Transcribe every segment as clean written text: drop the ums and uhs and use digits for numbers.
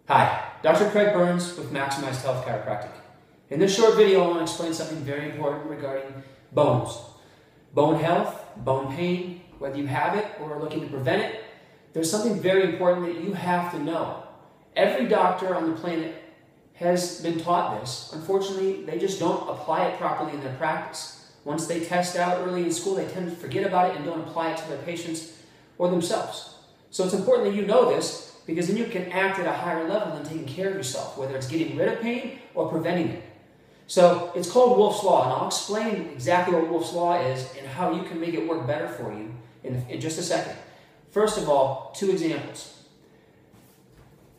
Hi, Dr. Craig Burns with Maximized Health Chiropractic. In this short video, I want to explain something very important regarding bones. Bone health, bone pain, whether you have it or are looking to prevent it, there's something very important that you have to know. Every doctor on the planet has been taught this. Unfortunately, they just don't apply it properly in their practice. Once they test out early in school, they tend to forget about it and don't apply it to their patients or themselves. So it's important that you know this, because then you can act at a higher level than taking care of yourself, whether it's getting rid of pain or preventing it. So it's called Wolff's Law, and I'll explain exactly what Wolff's Law is and how you can make it work better for you in just a second. First of all, two examples.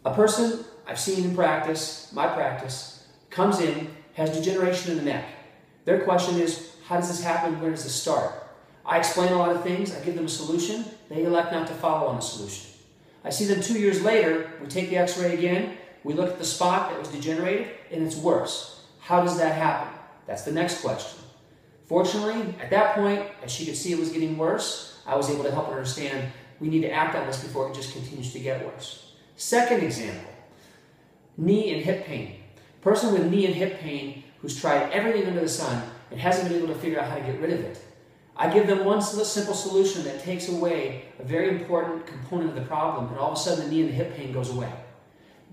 A person I've seen in practice, my practice, comes in, has degeneration in the neck. Their question is, how does this happen? Where does this start? I explain a lot of things. I give them a solution. They elect not to follow on the solution. I see them 2 years later. We take the x-ray again. We look at the spot that was degenerated, and it's worse. How does that happen? That's the next question. Fortunately, at that point, as she could see it was getting worse, I was able to help her understand we need to act on this before it just continues to get worse. Second example, knee and hip pain. Person with knee and hip pain who's tried everything under the sun and hasn't been able to figure out how to get rid of it. I give them one simple solution that takes away a very important component of the problem, and all of a sudden the knee and the hip pain goes away.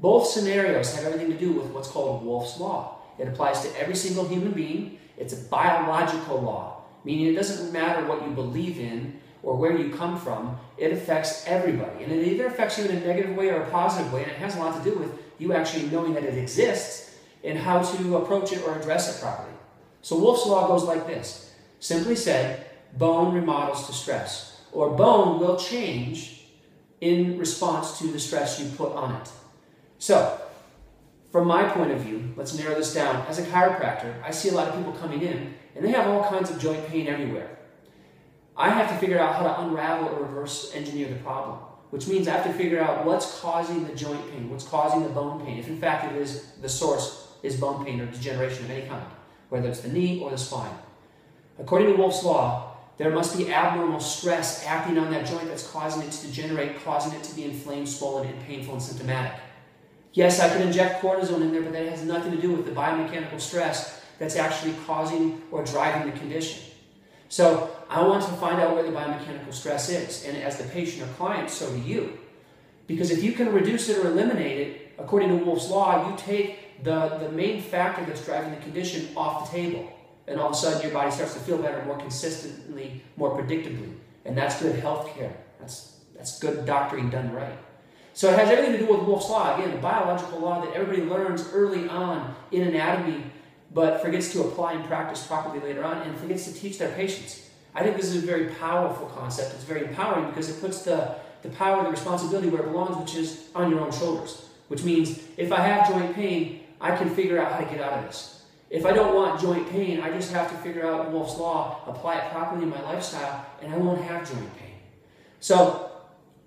Both scenarios have everything to do with what's called Wolff's Law. It applies to every single human being. It's a biological law, meaning it doesn't matter what you believe in or where you come from. It affects everybody, and it either affects you in a negative way or a positive way, and it has a lot to do with you actually knowing that it exists and how to approach it or address it properly. So Wolff's Law goes like this. Simply said, bone remodels to stress, or bone will change in response to the stress you put on it. So, from my point of view, let's narrow this down. As a chiropractor, I see a lot of people coming in, and they have all kinds of joint pain everywhere. I have to figure out how to unravel or reverse engineer the problem, which means I have to figure out what's causing the joint pain, what's causing the bone pain, if in fact it is the source is bone pain or degeneration of any kind, whether it's the knee or the spine. According to Wolff's Law, there must be abnormal stress acting on that joint that's causing it to degenerate, causing it to be inflamed, swollen, and painful and symptomatic. Yes, I can inject cortisone in there, but that has nothing to do with the biomechanical stress that's actually causing or driving the condition. So I want to find out where the biomechanical stress is, and as the patient or client, so do you. Because if you can reduce it or eliminate it, according to Wolff's Law, you take the main factor that's driving the condition off the table. And all of a sudden your body starts to feel better more consistently, more predictably. And that's good health care. That's good doctoring done right. So it has everything to do with Wolff's Law. Again, a biological law that everybody learns early on in anatomy, but forgets to apply and practice properly later on, and forgets to teach their patients. I think this is a very powerful concept. It's very empowering because it puts the power, the responsibility where it belongs, which is on your own shoulders. Which means if I have joint pain, I can figure out how to get out of this. If I don't want joint pain, I just have to figure out Wolff's Law, apply it properly in my lifestyle, and I won't have joint pain. So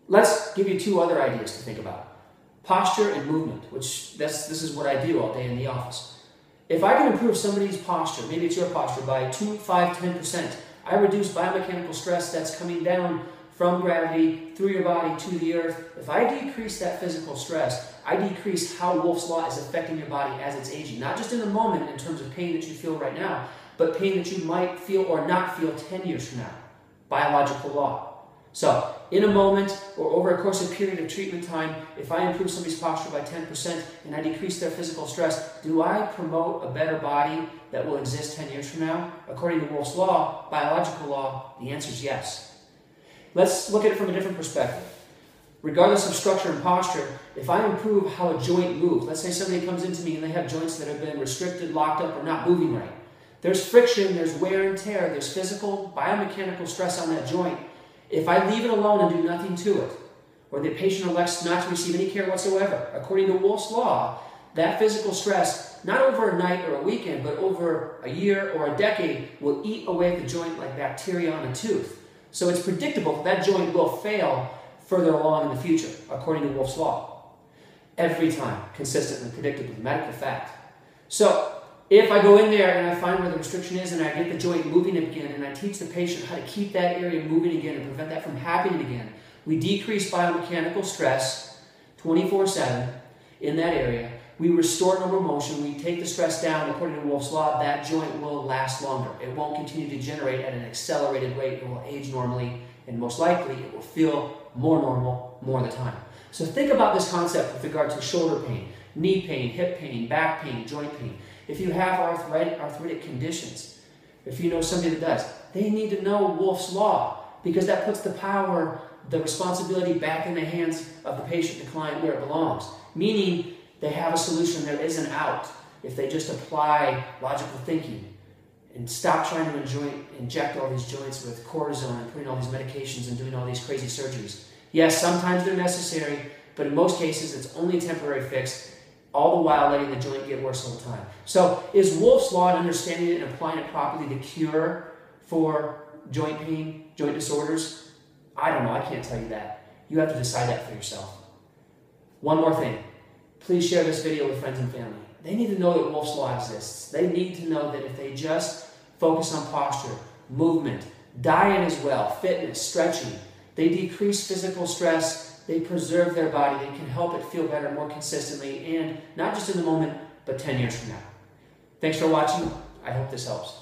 let's give you two other ideas to think about. Posture and movement, which this is what I do all day in the office. If I can improve somebody's posture, maybe it's your posture, by 2, 5, 10%, I reduce biomechanical stress that's coming down from gravity through your body to the earth. If I decrease that physical stress, I decrease how Wolff's Law is affecting your body as it's aging. Not just in the moment in terms of pain that you feel right now, but pain that you might feel or not feel 10 years from now. Biological law. So, in a moment or over a course of period of treatment time, if I improve somebody's posture by 10% and I decrease their physical stress, do I promote a better body that will exist 10 years from now? According to Wolff's Law, biological law, the answer is yes. Let's look at it from a different perspective. Regardless of structure and posture, if I improve how a joint moves, let's say somebody comes into me and they have joints that have been restricted, locked up, or not moving right. There's friction, there's wear and tear, there's physical, biomechanical stress on that joint. If I leave it alone and do nothing to it, or the patient elects not to receive any care whatsoever, according to Wolff's Law, that physical stress, not over a night or a weekend, but over a year or a decade, will eat away at the joint like bacteria on a tooth. So it's predictable that joint will fail further along in the future, according to Wolff's Law. Every time, consistently, predictably, medical fact. So, if I go in there and I find where the restriction is and I get the joint moving again and I teach the patient how to keep that area moving again and prevent that from happening again, we decrease biomechanical stress 24/7, in that area. We restore normal motion. We take the stress down. According to Wolff's Law, that joint will last longer. It won't continue to degenerate at an accelerated rate. It will age normally, and most likely it will feel more normal more of the time. So think about this concept with regard to shoulder pain, knee pain, hip pain, back pain, joint pain. If you have arthritic conditions, if you know somebody that does, they need to know Wolff's Law, because that puts the power, the responsibility back in the hands of the patient, the client, where it belongs. Meaning they have a solution. There is an out if they just apply logical thinking and stop trying to inject all these joints with cortisone and putting all these medications and doing all these crazy surgeries. Yes, sometimes they're necessary, but in most cases it's only a temporary fix, all the while letting the joint get worse all the time. So is Wolff's Law and understanding it and applying it properly the cure for joint pain, joint disorders? I don't know. I can't tell you that. You have to decide that for yourself. One more thing. Please share this video with friends and family. They need to know that Wolff's Law exists. They need to know that if they just focus on posture, movement, diet as well, fitness, stretching, they decrease physical stress, they preserve their body, they can help it feel better more consistently, and not just in the moment, but 10 years from now. Thanks for watching. I hope this helps.